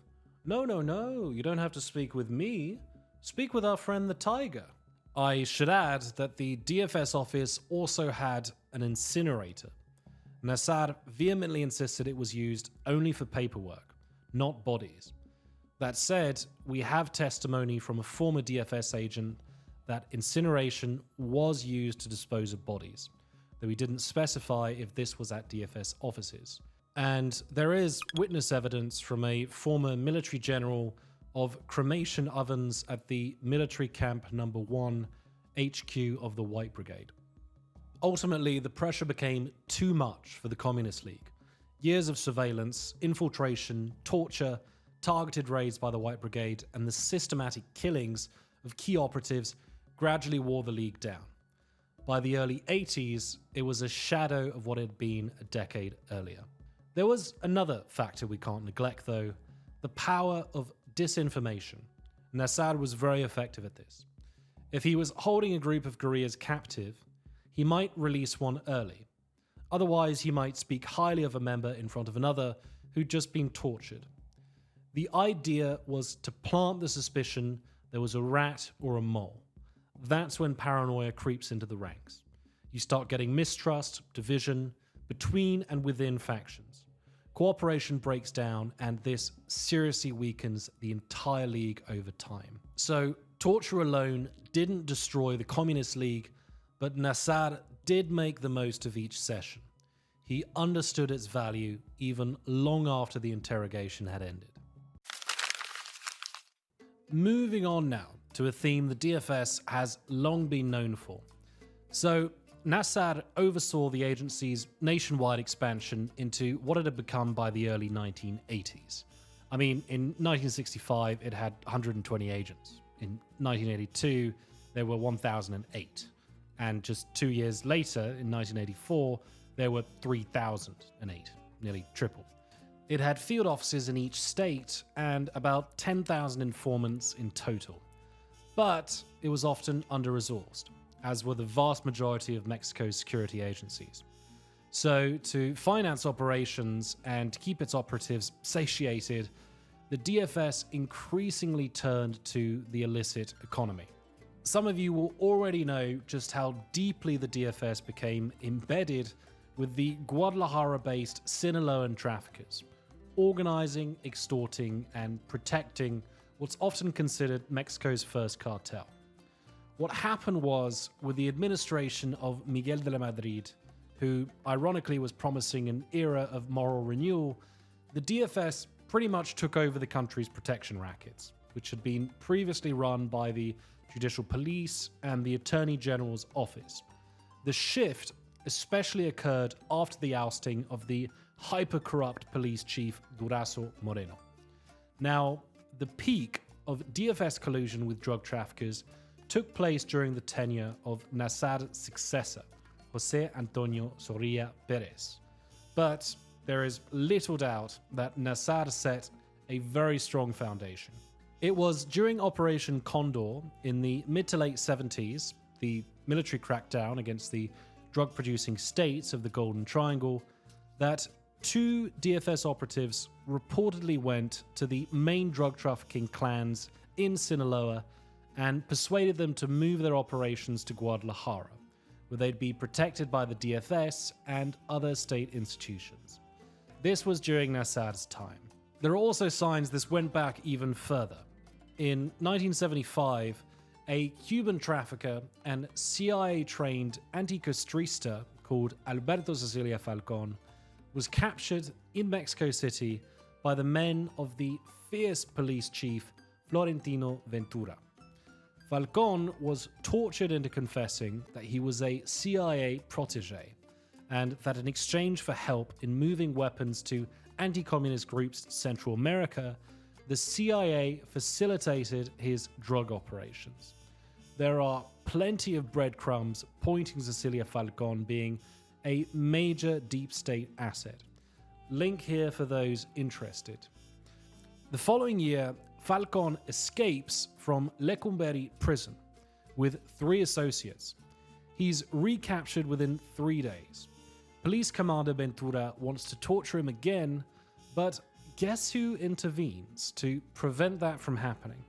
no, you don't have to speak with me. Speak with our friend the tiger." I should add that the DFS office also had an incinerator. Nazar vehemently insisted it was used only for paperwork, not bodies. That said, we have testimony from a former DFS agent that incineration was used to dispose of bodies, though he didn't specify if this was at DFS offices. And there is witness evidence from a former military general of cremation ovens at the military camp number 1 HQ of the White Brigade. Ultimately, the pressure became too much for the Communist League. Years of surveillance, infiltration, torture, targeted raids by the White Brigade, and the systematic killings of key operatives gradually wore the League down. By the early 80s, it was a shadow of what it had been a decade earlier. There was another factor we can't neglect, though: the power of disinformation. Nazar was very effective at this. If he was holding a group of guerrillas captive, he might release one early. Otherwise, he might speak highly of a member in front of another who'd just been tortured. The idea was to plant the suspicion there was a rat or a mole. That's when paranoia creeps into the ranks. You start getting mistrust, division, between and within factions. Cooperation breaks down, and this seriously weakens the entire League over time. So, torture alone didn't destroy the Communist League, but Nazar did make the most of each session. He understood its value even long after the interrogation had ended. Moving on now to a theme the DFS has long been known for. So, Nazar oversaw the agency's nationwide expansion into what it had become by the early 1980s. I mean, in 1965, it had 120 agents. In 1982, there were 1,008. And just 2 years later, in 1984, there were 3,008, nearly triple. It had field offices in each state and about 10,000 informants in total. But it was often under-resourced, as were the vast majority of Mexico's security agencies. So, to finance operations and keep its operatives satiated, the DFS increasingly turned to the illicit economy. Some of you will already know just how deeply the DFS became embedded with the Guadalajara-based Sinaloan traffickers, organizing, extorting, and protecting what's often considered Mexico's first cartel. What happened was, with the administration of Miguel de la Madrid, who ironically was promising an era of moral renewal, the DFS pretty much took over the country's protection rackets, which had been previously run by the Judicial Police and the Attorney General's office. The shift especially occurred after the ousting of the hyper-corrupt police chief Durazo Moreno. Now, the peak of DFS collusion with drug traffickers took place during the tenure of Nazar's successor, José Antonio Zorrilla Pérez. But there is little doubt that Nazar set a very strong foundation. It was during Operation Condor in the mid to late 70s, the military crackdown against the drug-producing states of the Golden Triangle, that two DFS operatives reportedly went to the main drug trafficking clans in Sinaloa and persuaded them to move their operations to Guadalajara, where they'd be protected by the DFS and other state institutions. This was during Nazar's time. There are also signs this went back even further. In 1975, a Cuban trafficker and CIA-trained anticostrista called Alberto Cecilia Falcón was captured in Mexico City by the men of the fierce police chief Florentino Ventura. Falcón was tortured into confessing that he was a CIA protege, and that in exchange for help in moving weapons to anti-communist groups in Central America, the CIA facilitated his drug operations. There are plenty of breadcrumbs pointing to Cecilia Falcón being a major deep state asset. Link here for those interested. The following year, Falcón escapes from Lecumberri prison with 3 associates. He's recaptured within 3 days. Police Commander Ventura wants to torture him again, but guess who intervenes to prevent that from happening?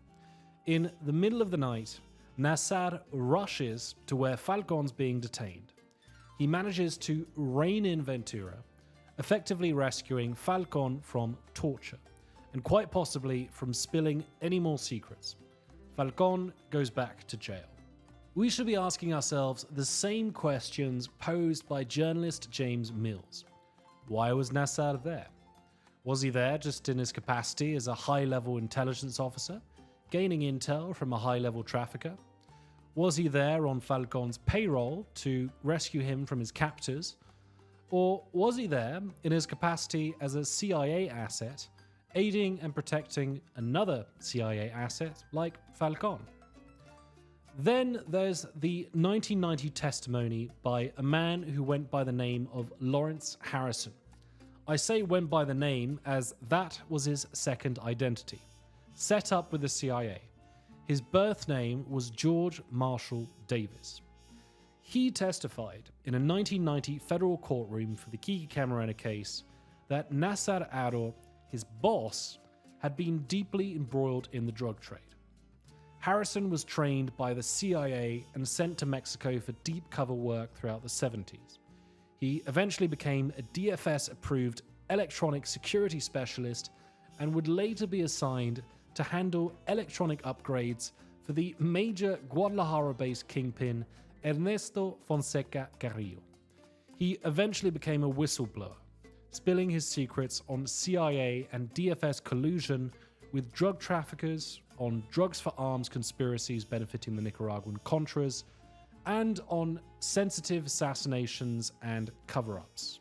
In the middle of the night, Nazar rushes to where Falcón's being detained. He manages to rein in Ventura, effectively rescuing Falcón from torture, and quite possibly from spilling any more secrets. Falcón goes back to jail. We should be asking ourselves the same questions posed by journalist James Mills. Why was Nazar there? Was he there just in his capacity as a high-level intelligence officer, gaining intel from a high-level trafficker? Was he there on Falcón's payroll to rescue him from his captors? Or was he there in his capacity as a CIA asset, aiding and protecting another CIA asset like Falcón? Then there's the 1990 testimony by a man who went by the name of Lawrence Harrison. I say went by the name as that was his second identity, set up with the CIA. His birth name was George Marshall Davis. He testified in a 1990 federal courtroom for the Kiki Camarena case that Nazar Haro, his boss, had been deeply embroiled in the drug trade. Harrison was trained by the CIA and sent to Mexico for deep cover work throughout the 70s. He eventually became a DFS-approved electronic security specialist and would later be assigned to handle electronic upgrades for the major Guadalajara-based kingpin Ernesto Fonseca Carrillo. He eventually became a whistleblower, spilling his secrets on CIA and DFS collusion with drug traffickers, on drugs for arms conspiracies benefiting the Nicaraguan Contras, and on sensitive assassinations and cover-ups.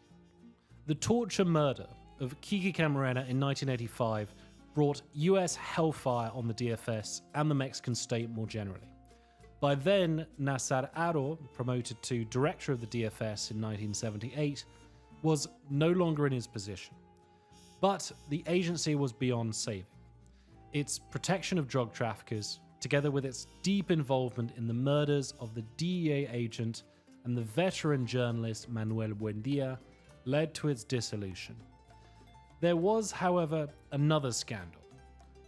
The torture murder of Kiki Camarena in 1985 brought US hellfire on the DFS and the Mexican state more generally. By then, Nazar Haro, promoted to director of the DFS in 1978, was no longer in his position. But the agency was beyond saving. Its protection of drug traffickers, together with its deep involvement in the murders of the DEA agent and the veteran journalist Manuel Buendia, led to its dissolution. There was, however, another scandal,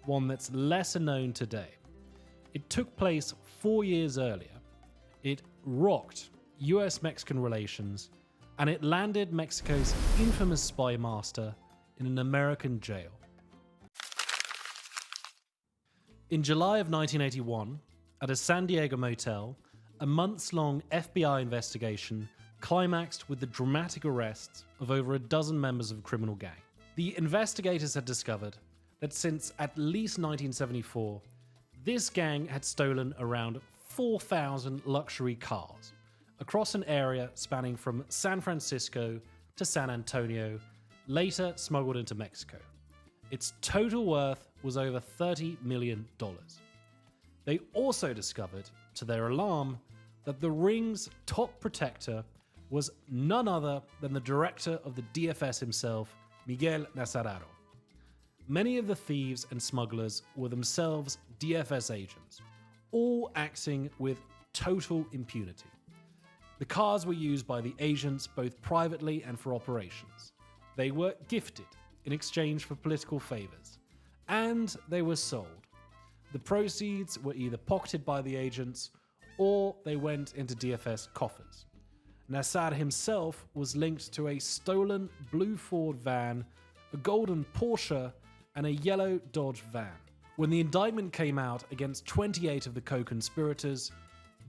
one that's lesser known today. It took place 4 years earlier. It rocked US-Mexican relations, and it landed Mexico's infamous Spymaster in an American jail. In July of 1981, at a San Diego motel, a months-long FBI investigation climaxed with the dramatic arrests of over a dozen members of a criminal gang. The investigators had discovered that since at least 1974, this gang had stolen around 4,000 luxury cars across an area spanning from San Francisco to San Antonio, later smuggled into Mexico. Its total worth was over $30 million. They also discovered, to their alarm, that the ring's top protector was none other than the director of the DFS himself, Miguel Nazar Haro. Many of the thieves and smugglers were themselves DFS agents, all acting with total impunity. The cars were used by the agents both privately and for operations. They were gifted in exchange for political favors, and they were sold. The proceeds were either pocketed by the agents or they went into DFS coffers. Nazar himself was linked to a stolen blue Ford van, a golden Porsche, and a yellow Dodge van. When the indictment came out against 28 of the co-conspirators,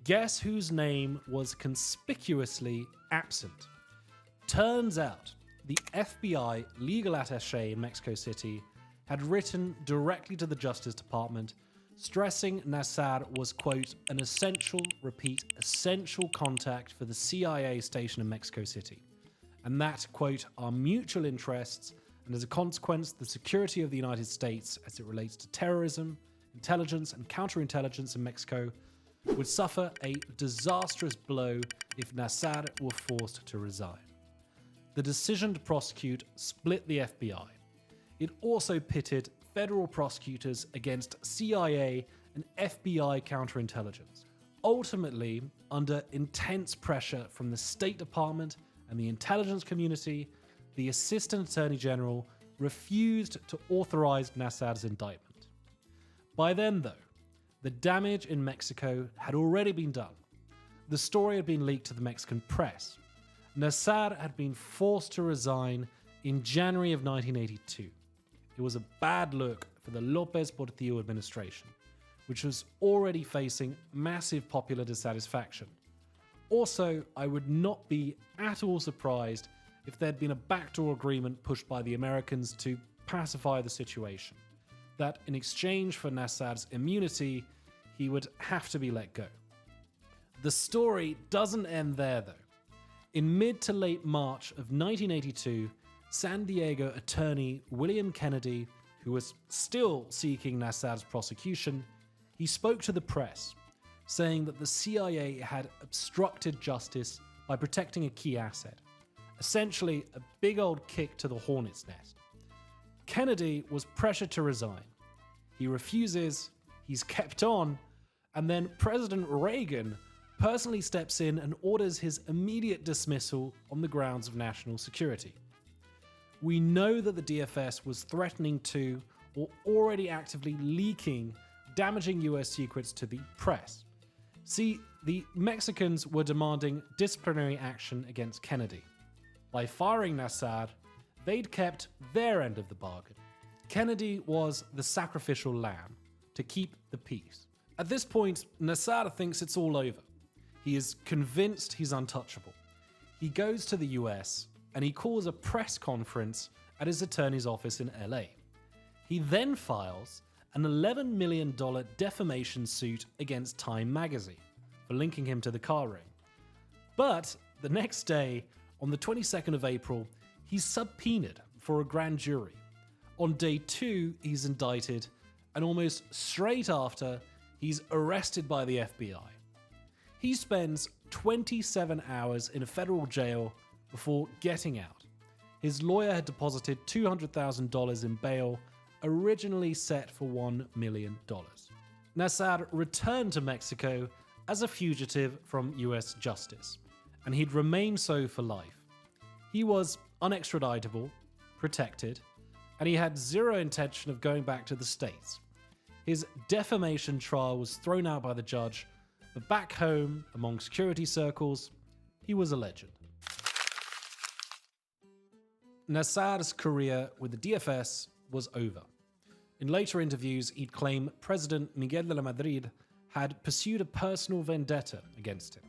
guess whose name was conspicuously absent? Turns out the FBI legal attaché in Mexico City had written directly to the Justice Department stressing Nazar was, quote, an essential, repeat, essential contact for the CIA station in Mexico City, and that, quote, our mutual interests and as a consequence the security of the United States as it relates to terrorism, intelligence and counterintelligence in Mexico would suffer a disastrous blow if Nazar were forced to resign. The decision to prosecute split the FBI. It also pitted federal prosecutors against CIA and FBI counterintelligence. Ultimately, under intense pressure from the State Department and the intelligence community, the Assistant Attorney General refused to authorize Nazar's indictment. By then, though, the damage in Mexico had already been done. The story had been leaked to the Mexican press. Nazar had been forced to resign in January of 1982. It was a bad look for the López Portillo administration, which was already facing massive popular dissatisfaction. Also, I would not be at all surprised if there had been a backdoor agreement pushed by the Americans to pacify the situation, that in exchange for Nazar's immunity, he would have to be let go. The story doesn't end there, though. In mid to late March of 1982, San Diego attorney William Kennedy, who was still seeking Nazar's prosecution, he spoke to the press, saying that the CIA had obstructed justice by protecting a key asset, essentially a big old kick to the hornet's nest. Kennedy was pressured to resign. He refuses, he's kept on, and then President Reagan personally steps in and orders his immediate dismissal on the grounds of national security. We know that the DFS was threatening to, or already actively leaking, damaging US secrets to the press. See, the Mexicans were demanding disciplinary action against Kennedy. By firing Nazar, they'd kept their end of the bargain. Kennedy was the sacrificial lamb to keep the peace. At this point, Nazar thinks it's all over. He is convinced he's untouchable. He goes to the US and he calls a press conference at his attorney's office in LA. He then files an $11 million defamation suit against Time magazine for linking him to the car ring. But the next day, on the 22nd of April, he's subpoenaed for a grand jury. On day 2, he's indicted, and almost straight after, he's arrested by the FBI. He spends 27 hours in a federal jail before getting out. His lawyer had deposited $200,000 in bail, originally set for $1 million. Nazar returned to Mexico as a fugitive from US justice, and he'd remain so for life. He was unextraditable, protected, and he had zero intention of going back to the States. His defamation trial was thrown out by the judge, but back home, among security circles, he was a legend. Nazar's career with the DFS was over. In later interviews, he'd claim President Miguel de la Madrid had pursued a personal vendetta against him.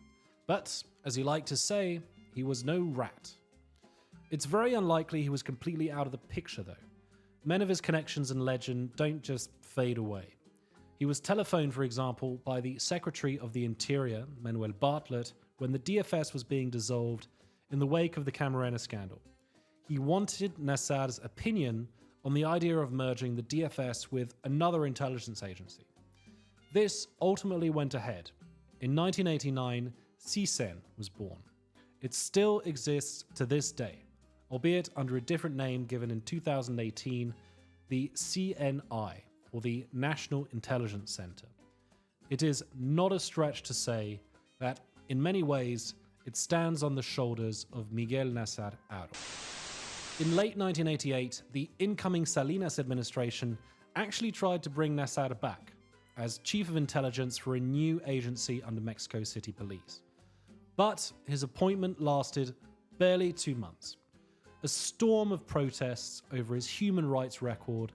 But, as he liked to say, He was no rat. It's very unlikely he was completely out of the picture, though. Men of his connections and legend don't just fade away. He was telephoned, for example, by the Secretary of the Interior, Manuel Bartlett, when the DFS was being dissolved in the wake of the Camarena scandal. He wanted Nazar's opinion on the idea of merging the DFS with another intelligence agency. This ultimately went ahead. In 1989, CISEN was born. It still exists to this day, albeit under a different name given in 2018, the CNI, or the National Intelligence Center. It is not a stretch to say that, in many ways, it stands on the shoulders of Miguel Nazar Haro. In late 1988, the incoming Salinas administration actually tried to bring Nazar back as chief of intelligence for a new agency under Mexico City Police. But his appointment lasted barely 2 months. A storm of protests over his human rights record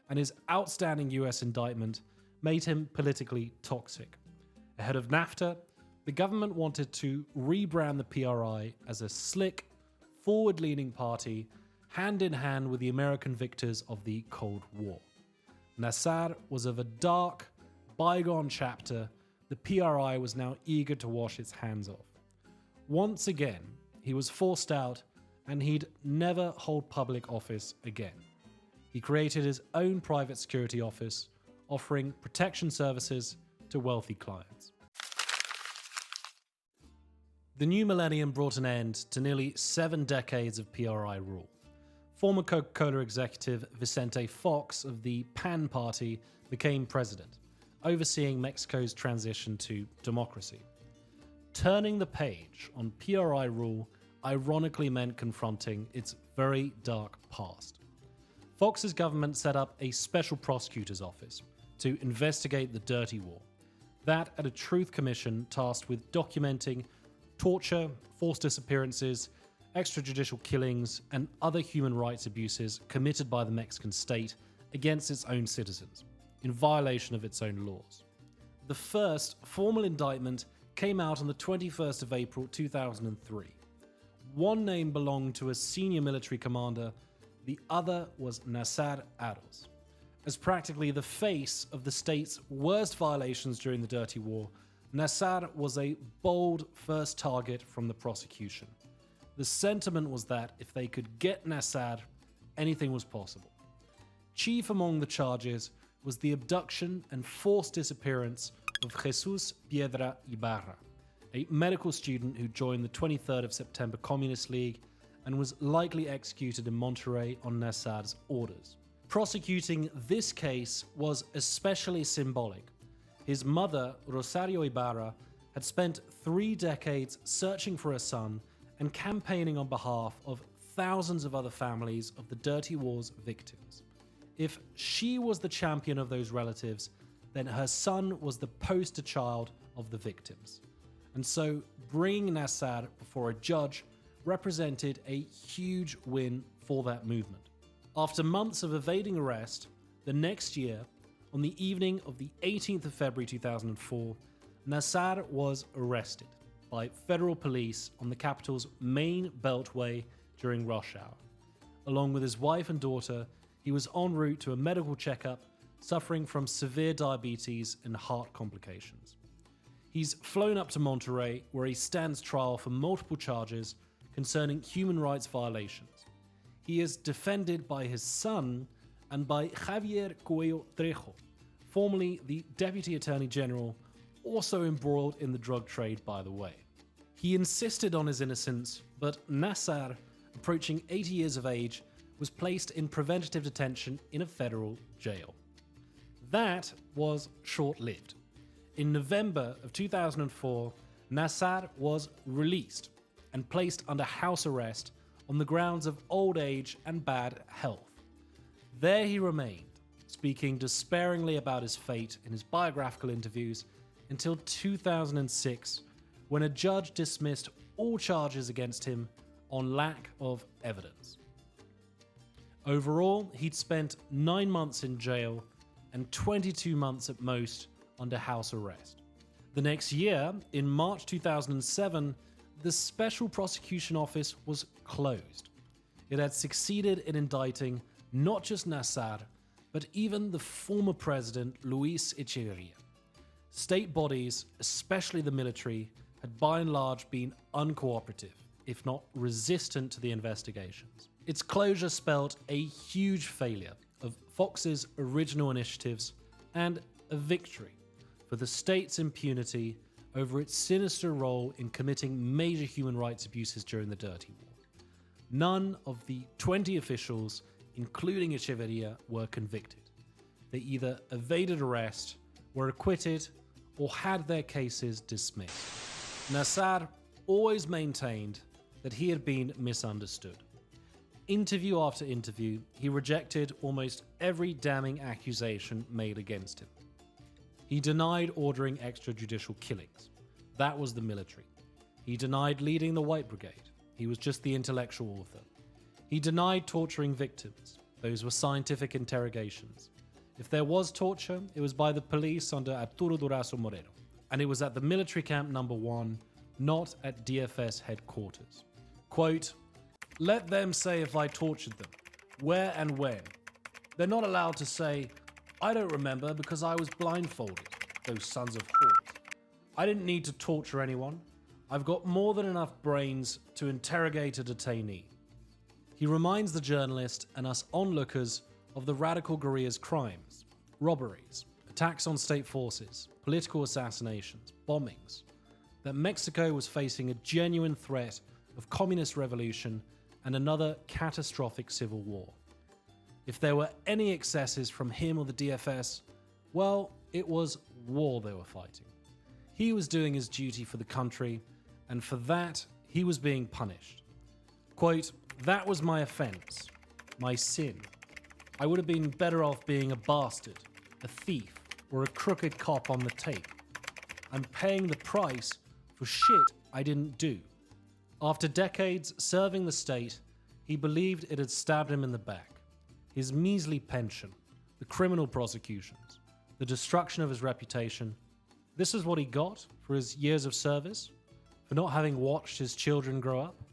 and his outstanding US indictment made him politically toxic. Ahead of NAFTA, the government wanted to rebrand the PRI as a slick, forward-leaning party hand in hand with the American victors of the Cold War. Nazar was of a dark, bygone chapter the PRI was now eager to wash its hands of. Once again, he was forced out and he'd never hold public office again. He created his own private security office, offering protection services to wealthy clients. The new millennium brought an end to nearly 7 decades of PRI rule. Former Coca-Cola executive Vicente Fox of the PAN party became president, overseeing Mexico's transition to democracy. Turning the page on PRI rule ironically meant confronting its very dark past. Fox's government set up a special prosecutor's office to investigate the dirty war. That and a truth commission tasked with documenting torture, forced disappearances, extrajudicial killings, and other human rights abuses committed by the Mexican state against its own citizens, in violation of its own laws. The first formal indictment came out on the 21st of April 2003. One name belonged to a senior military commander, the other was Nazar Haro's. As practically the face of the state's worst violations during the Dirty War, Nazar was a bold first target from the prosecution. The sentiment was that if they could get Nazar, anything was possible. Chief among the charges was the abduction and forced disappearance of Jesus Piedra Ibarra, a medical student who joined the 23rd of September Communist League and was likely executed in Monterrey on Nazar's orders. Prosecuting this case was especially symbolic. His mother, Rosario Ibarra, had spent 3 decades searching for her son and campaigning on behalf of thousands of other families of the Dirty War's victims. If she was the champion of those relatives, then her son was the poster child of the victims. And so bringing Nazar before a judge represented a huge win for that movement. After months of evading arrest, the next year, on the evening of the 18th of February 2004, Nazar was arrested by federal police on the capital's main beltway during rush hour. Along with his wife and daughter, he was en route to a medical checkup, suffering from severe diabetes and heart complications. He's flown up to Monterrey, where he stands trial for multiple charges concerning human rights violations. He is defended by his son and by Javier Cuello Trejo, formerly the Deputy Attorney General, also embroiled in the drug trade, by the way. He insisted on his innocence, but Nazar, approaching 80 years of age, was placed in preventative detention in a federal jail. That was short-lived. In November of 2004, Nazar was released and placed under house arrest on the grounds of old age and bad health. There he remained, speaking despairingly about his fate in his biographical interviews until 2006, when a judge dismissed all charges against him on lack of evidence. Overall, he'd spent 9 months in jail and 22 months at most under house arrest. The next year, in March 2007, the Special Prosecution Office was closed. It had succeeded in indicting not just Nazar, but even the former president, Luis Echeverria. State bodies, especially the military, had by and large been uncooperative, if not resistant to the investigations. Its closure spelled a huge failure of Fox's original initiatives and a victory for the state's impunity over its sinister role in committing major human rights abuses during the Dirty War. None of the 20 officials, including Echeverria, were convicted. They either evaded arrest, were acquitted, or had their cases dismissed. Nazar always maintained that he had been misunderstood. Interview after interview, he rejected almost every damning accusation made against him. He denied ordering extrajudicial killings. That was the military. He denied leading the White Brigade. He was just the intellectual author. He denied torturing victims. Those were scientific interrogations. If there was torture, it was by the police under Arturo Durazo Moreno. And it was at the military camp number 1, not at DFS headquarters. Quote, "Let them say if I tortured them, where and when. They're not allowed to say, I don't remember because I was blindfolded, those sons of whores. I didn't need to torture anyone. I've got more than enough brains to interrogate a detainee." He reminds the journalist and us onlookers of the radical guerrilla's crimes, robberies, attacks on state forces, political assassinations, bombings, that Mexico was facing a genuine threat of communist revolution and another catastrophic civil war. If there were any excesses from him or the DFS, well, it was war they were fighting. He was doing his duty for the country, and for that, he was being punished. Quote, "That was my offense, my sin. I would have been better off being a bastard, a thief, or a crooked cop on the tape. I'm paying the price for shit I didn't do." After decades serving the state, he believed it had stabbed him in the back. His measly pension, the criminal prosecutions, the destruction of his reputation. This is what he got for his years of service, for not having watched his children grow up,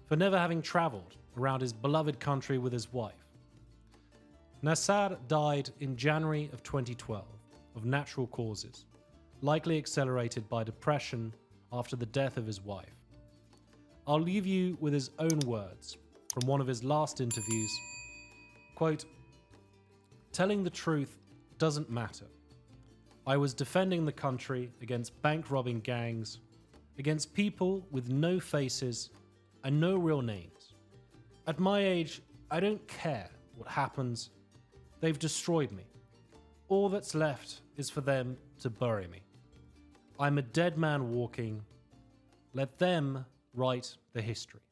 for never having traveled around his beloved country with his wife. Nazar died in January of 2012 of natural causes, likely accelerated by depression after the death of his wife. I'll leave you with his own words from one of his last interviews. Quote, "Telling the truth doesn't matter. I was defending the country against bank-robbing gangs, against people with no faces and no real names. At my age, I don't care what happens. They've destroyed me. All that's left is for them to bury me. I'm a dead man walking. Let them write the history."